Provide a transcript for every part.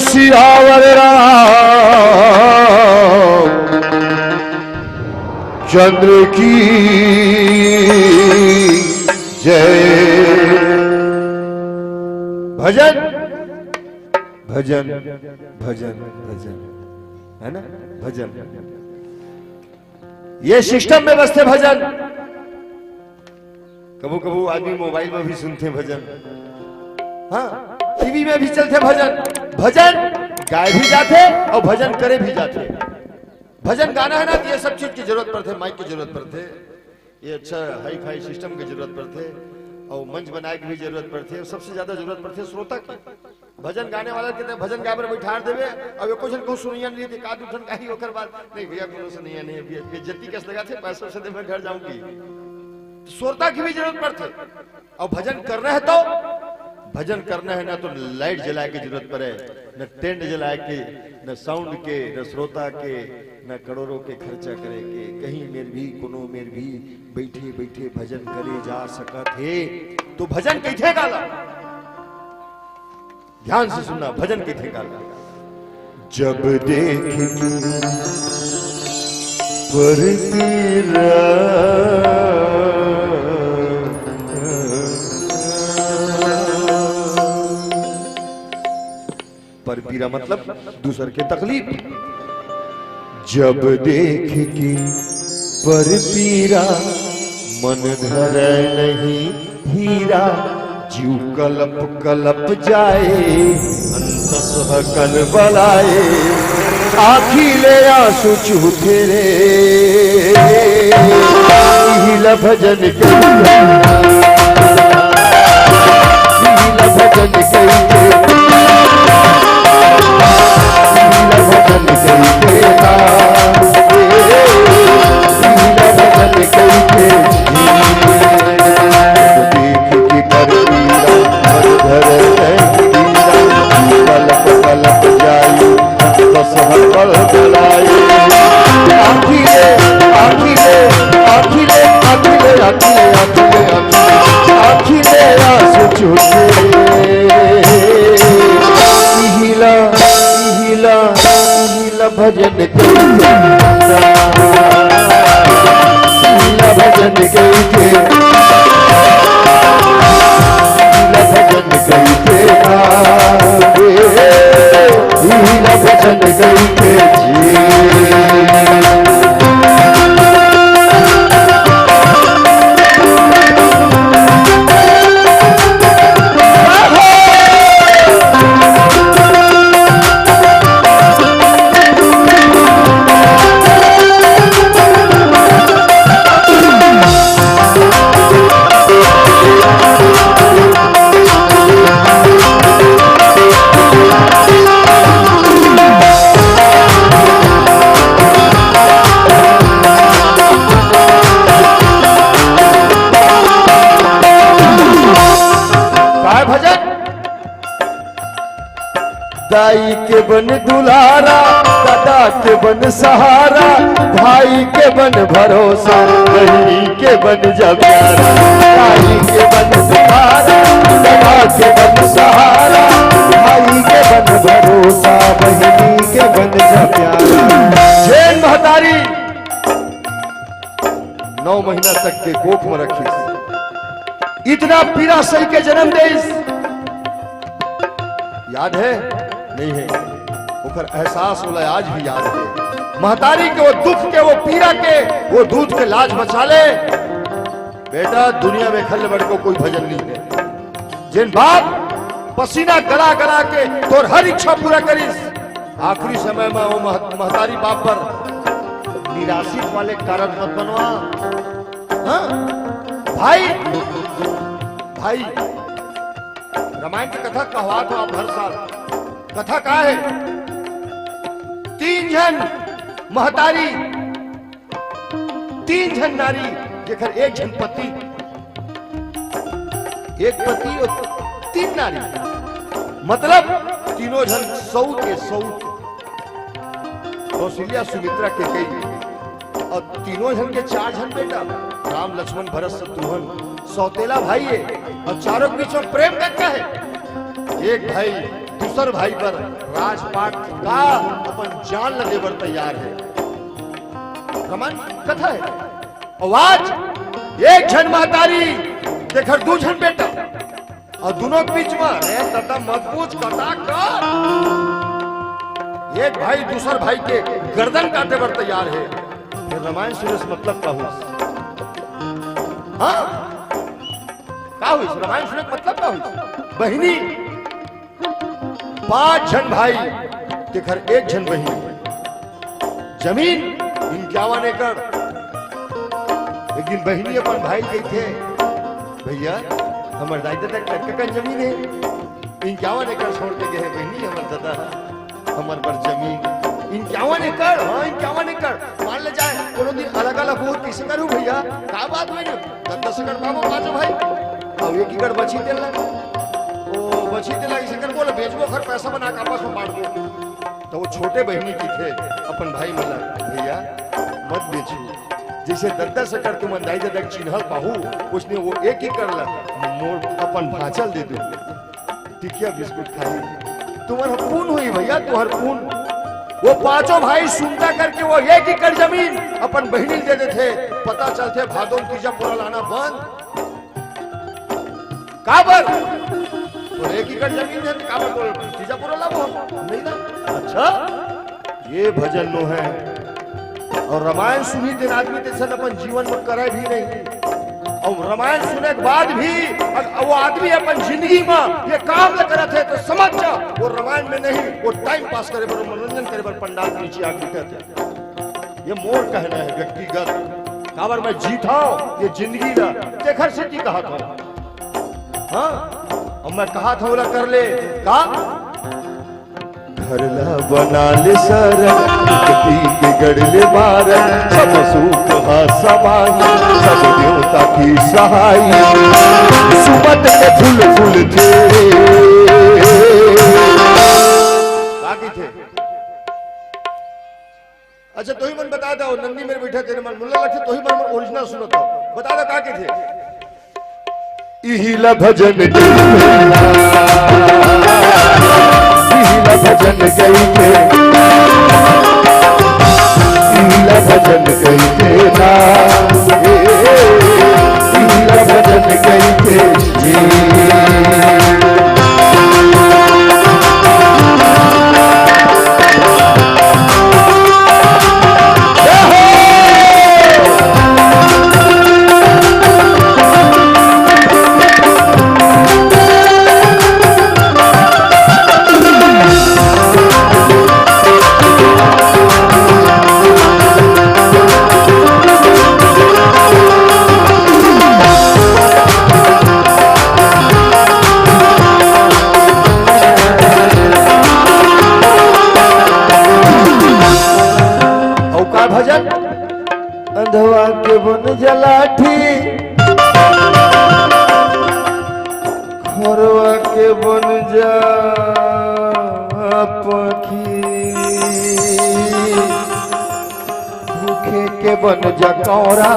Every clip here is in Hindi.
सियावर चंद्र की जय। भजन भजन भजन भजन है ना, भजन। ये सिस्टम में बसते भजन। कबू कबू आदमी मोबाइल में भी सुनते भजन, हाँ, टीवी में भी चलते भजन। भजन गाए भी जाते और भजन करे भी जाते। भजन गाना है ना, तो ये सब चीज की जरूरत पड़ते, माइक की जरूरत पड़ते, ये अच्छा हाई फाई सिस्टम की जरूरत पड़ते, और मंच बनाए की भी जरूरत पड़ती है। सबसे ज्यादा जरूरत पड़ती है श्रोता की। भजन गाने वाला कहते हैं भजन गा पर बैठा देवे, अब ये क्वेश्चन को सुनिया नहीं थी, काट उठन काही ओकर बाद नहीं भैया कोनो से नहीं है, नहीं बेइज्जती कैसे लगा थे, पैसों से दे मैं घर जाऊंगी। श्रोता की भी जरूरत पड़ती। और भजन करना है तो भजन करना है ना, तो लाइट जलाए की जरूरत पड़े, न टेंट जलाए के, न साउंड के, न श्रोता के, न करोड़ों के खर्चा करे के। कहीं मेर भी कोनो मेर भी बैठे बैठे भजन करे जा सकत है, तो भजन कैथे गाला? ध्यान से सुनना, भजन कैथे गाला? जब देखी पर तेरा पर पीरा मतलब दूसर के तकलीफ। जब देख की पर पीरा मन धर नहीं हीरा, जीव कलप कलप जाए अंतस कल बलाए, आखी ले आंसू चूथे रे भजन भजन भजन भजन दाई के बन दुलारा, दादा के बन सहारा, भाई के बन भरोसा, बहनी के बन जब प्यारा। दाई के बन दुलारा, दादा के बन सहारा, भाई के बन भरोसा, बहनी के बन जब प्यारा। जैन महतारी 9 महीना तक के कोख में रखी, इतना पीड़ा सही के जन्म दे, याद है? नहीं है, ऊपर एहसास होला आज भी याद है। महतारी के वो दुख के, वो पीड़ा के, वो दूध के लाज बचा ले। बेटा दुनिया में खल बड़ को कोई भजन नहीं है। जिन बाप पसीना गला गला के तोर हर इच्छा पूरा करिस, आखिरी समय में वो महतारी बाप पर निराशित वाले कारण मत बनवा। हाँ? भाई भाई रामायण की कथा कहवा तो आप हर साल। कथा का है? 3 जन महतारी, 3 जन नारी, जेकर 1 जन पति, 1 पति और 3 नारी, मतलब तीनों जन 100 के 100। कौशल्या सुमित्रा के कई, और तीनों जन के 4 जन बेटा, राम लक्ष्मण भरत शत्रुघ्न, सौतेला भाई है, और चारों के बीच में प्रेम करता है। एक भाई दूसर भाई पर राजपाट का अपन जान लगे बर तैयार है। रमन कथा है आवाज एक झन महतारी देखर दू झन बेटा और दोनों के बीच में अरे तता मत पूछ कथा कर। एक भाई दूसर भाई के गर्दन काटे पर तैयार है। फिर रामायण सुने से मतलब का हुआ? हाँ का हुई? रामायण सुने मतलब का हुई? बहिनी 5 झन भाई देखर 1 झन बहिनी, जमीन 51 एकड़। एक दिन बहिनी अपन भाई गई थे, भैया हमारे दादा तक का जमीन है 51 एकड़ छोड़ के गए। बहिनी हमारे दादा हमारे पर जमीन 51 एकड़। हाँ 51 एकड़ मान ले जाए दोनों दिन अलग अलग हो कैसे करूं भैया? का बात हुई ना 10 एकड़ पाबो 5 भाई अब 1 एकड़ बची दे ला ओ बची दे ला इसे कर बोले बेचबो खर पैसा बना के आपस में बांट दो। तो वो छोटे बहनी की थे अपन भाई मिला भैया मत बेचिए जैसे 10 एकड़ तुम अंदाई दे चिन्हल पाहू उसने वो 1 एकड़ ला मोर अपन भाचल दे दो टिकिया बिस्कुट खाई तुम्हारा पून हुई भैया तुम्हार पून। वो 5 भाई सुनता करके वो 1 एकड़ जमीन अपन बहनी दे देते थे। पता चलते भादों तीजा पूरा लाना बंद काबर तो 1 एकड़ जमीन है काबर बोल तीजा पूरा लाओ नहीं ना। अच्छा ये भजन नो है और रामायण सुनी दिन आदमी जैसे अपन जीवन में करे भी नहीं और रामायण सुने के बाद भी वो आदमी अपन जिंदगी में ये काम न करे थे तो समझ जा वो रामायण में नहीं वो टाइम पास करे पर मनोरंजन करे पर पंडाल नीचे आके कहते। ये मोर कहना है व्यक्तिगत काबर मैं जीता ये जिंदगी का देखर सिटी कहा था। हाँ और मैं कहा था बोला कर ले का घरला बना ले सर के गड़ले मार सब सुख हा समाई सब देवता की सहाई सुमत के फूल फूल थे बाकी थे। अच्छा तो ही मन बता दो नंदी मेरे बैठा तेरे मन मुल्ला लगे तो ही मन ओरिजिनल सुनो तो बता दो काके थे इहिला भजन भजन गई थे इहिला भजन गई थे ना इहिला भजन गई थे अंधवा के बन जलाठी खरवा के बन जा पखी भूखे के बन जा कौरा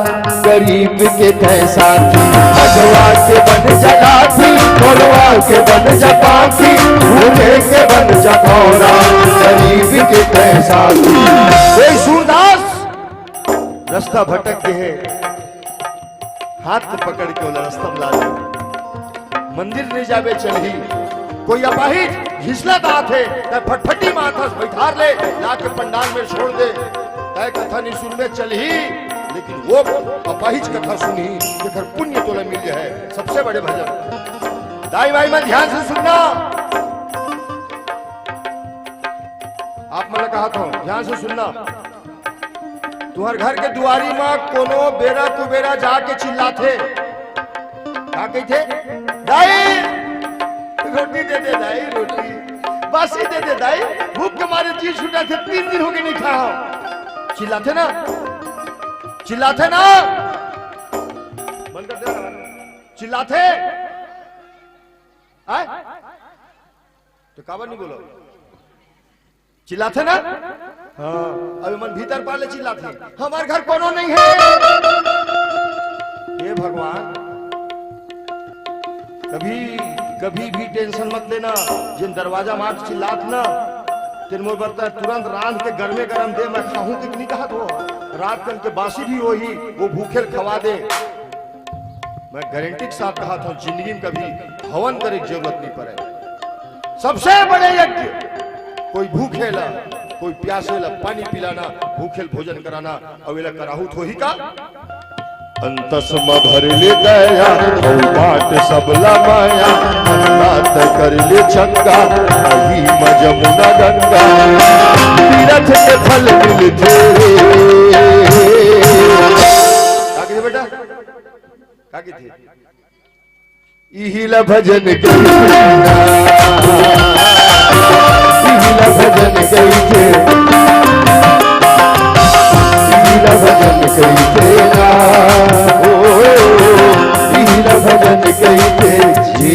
गरीब के तैसा अंधवा के बन जलाठी खरवा के बन जा पखी भूखे के बन जा कौरा गरीब के तैसा। सूरदास रास्ता भटक के है हाथ पकड़ के बोला रास्ता ला मंदिर नहीं जावे चलही कोई अपाहिज घिसला दात है तय फटफटी माथा बैठार ले लाके पंडाल में छोड़ दे तय कथा नहीं सुनने चलही लेकिन वो अपाहिज कथा सुनी देखकर पुण्य तोले मिल जाए सबसे बड़े भजन। दाई भाई मैं ध्यान से सुनना आप मैंने कहा था ध्यान से सुनना तुम्हारे घर के दुआरी में कोनो बेरा कुबेरा जाके चिल्लाथे क्या कहते दाई रोटी दे दे दाई रोटी बासी दे दे दाई भूख के मारे चीज छूटा थे 3 दिन हो गए नहीं खाया चिल्लाथे ना बंद कर दे चिल्लाथे तो काबर नहीं बोलो चिल्लाथे ना। हाँ अभी मन भीतर पाले चिल्लाथे हमारे घर कोनो नहीं है। ये भगवान कभी कभी भी टेंशन मत लेना, जिन दरवाजा मार चिल्लात ना तेन मोर बरता तुरंत रांध के गर्मे गरम दे, मैं खाऊं कितनी कहा तो रात कल के बासी भी वही वो भूखे खवा दे। मैं गारंटी के साथ कहा था जिंदगी में कभी हवन करे की जरूरत नहीं पड़े। सबसे बड़े यज्ञ कोई भूखे ला कोई प्यासे ला पानी पिलाना, भूखेल भोजन कराना, अवेला कराहू तो ही का अंतस में भर ले दया बाट सबला माया, अन्नात कर ले चंगा अही मजमुना गंगा, तीरथ के फल मिलते। काकी थे बेटा काकी थे इहिला भजन कईना, इहिला भजन कईके, इहिला भजन कईके ना, ओ इहिला भजन कईके जी।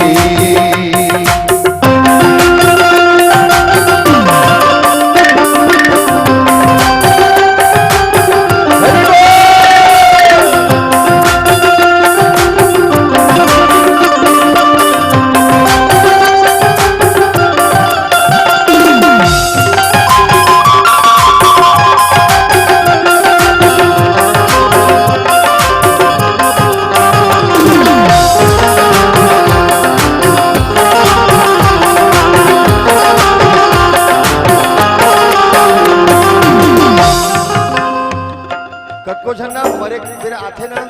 कतको झन ना मरे फिर आथे ना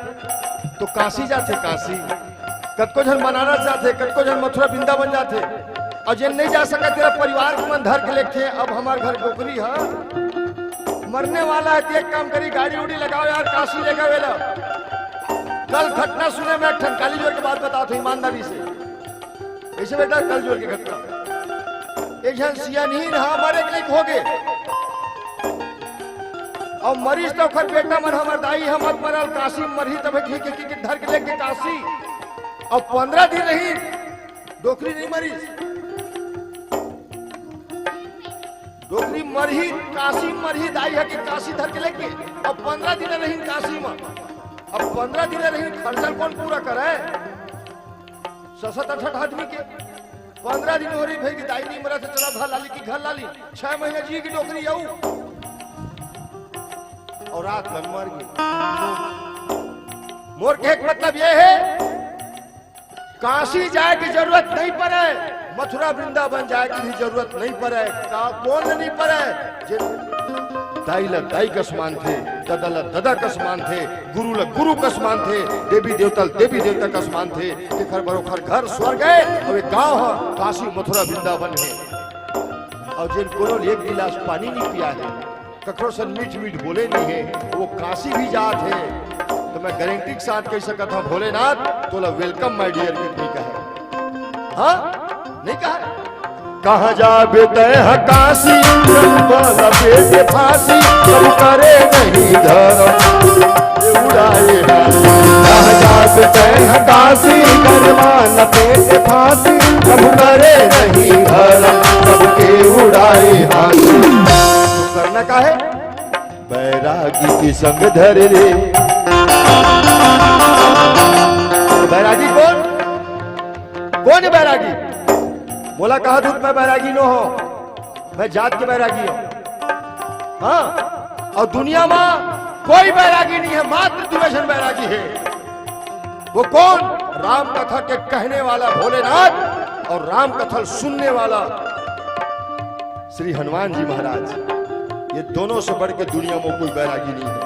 तो काशी जाते, काशी कतको झन बनारस जाते, कतको झन मथुरा वृंदावन जाते, और जिन नहीं जा सका तेरा परिवार को मन धर के लेके अब हमार घर गोकरी है मरने वाला है, एक काम करी गाड़ी उड़ी लगाओ यार काशी लेकर वेला। कल घटना सुने मैं ठनकाली जोर के बात बताता हूँ ईमानदारी से, ऐसे बेटा कल जोर की घटना एक जन सियानीन हाँ मरे के लिए हो गए और मरीज तो खर बेटा मन हमर दाई हम मरल काशी मरही तब की धर के लेके काशी और 15 दिन रही डोकरी नहीं मरीज, डोकरी मरही काशी मरही दाई है कि काशी धर के लेके और 15 दिन रही काशी में। अब 15 दिन रही खर्चल कौन पूरा करे 7-8 आदमी के 15 दिन हो रही भाई की दाई नहीं मरा तो चला घर लाली की घर लाली 6 महीने जी की डोकरी आऊ और रात में मर गई। मोर के एक मतलब ये है काशी जाए की जरूरत नहीं पड़े, मथुरा वृंदावन जाए की भी जरूरत नहीं पड़े, कौन नहीं पड़े। दाई ला दाई का समान थे, दादा ला दादा का समान थे, गुरु ला गुरु का समान थे, देवी देवता देवी देवता का समान थे। घर बरोखर घर स्वर्ग है और एक गांव है काशी मथुरा वृंदावन है। और जिन कोनो एक गिलास पानी नहीं पिया है, कखरो से मीठ मीठ बोले नहीं है, वो काशी भी जात है। तो मैं गारंटी के साथ कह सकता था भोलेनाथ तो वेलकम माय डियर नहीं कहा, हाँ नहीं कहा। कहाँ जाबे तय काशी बेटे फांसी सब करे नहीं धर्म उड़ाए, कहाँ जाबे तय काशी करवाना पेट फांसी सब करे नहीं धर्म सबके उड़ाए हाथी। करना का है बैरागी की संग धर रे, बैरागी कौन कौन है बैरागी? बोला कहा दूध मैं बैरागी न हो, मैं जात के बैरागी हूं। हाँ और दुनिया में कोई बैरागी नहीं है, मात्र दुर्योधन बैरागी है। वो कौन? राम कथा के कहने वाला भोलेनाथ और राम कथा सुनने वाला श्री हनुमान जी महाराज। ये दोनों से बढ़ के दुनिया में कोई बैरागी नहीं है।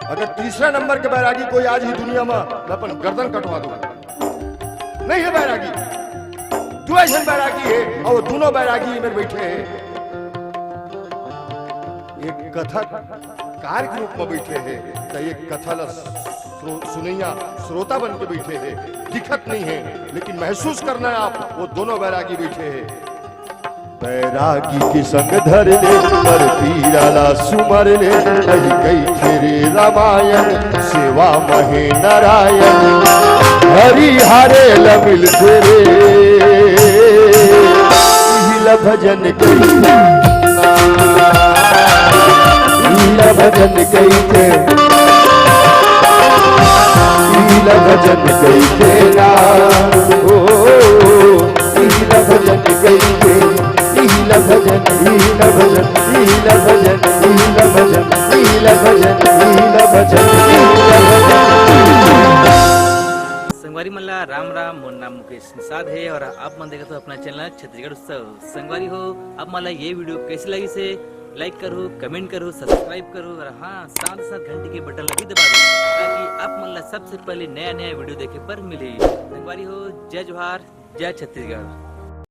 अगर तीसरा नंबर के बैरागी कोई आज ही दुनिया में मैं अपन गर्दन कटवा दूंगा, नहीं है बैरागी, दुर्योधन बैरागी है और वो दोनों बैरागी में बैठे हैं। एक कथक कार के रूप में बैठे हैं तो एक कथा सुनैया श्रोता बन के बैठे हैं, दिखत नहीं है लेकिन महसूस करना है आप, वो दोनों बैरागी बैठे हैं। बैरागी की संग धर ले पर पीराला सुमर ले, कही कही तेरे रामायण सेवा महे नारायण, हरि हरे लमिल तेरे भजन कही भजन कही थे, भजन कही थे ना ओ ईला भजन ईला भजन ईला भजन ईला भजन ईला भजन ईला भजन ईला भजन। संगवारी मल्ला राम राम, मोर नाम मुकेश निषाद है और आप मन देखते हो अपना चैनल छत्तीसगढ़ उत्सव। संगवारी हो, अब मला ये वीडियो कैसी लगी से लाइक करो, कमेंट करो, सब्सक्राइब करो और हाँ साथ साथ घंटी के बटन लगी दबा दो ताकि आप मला सबसे पहले नया नया वीडियो देखे पर मिले। संगवारी हो, जय जोहार, जय छत्तीसगढ़।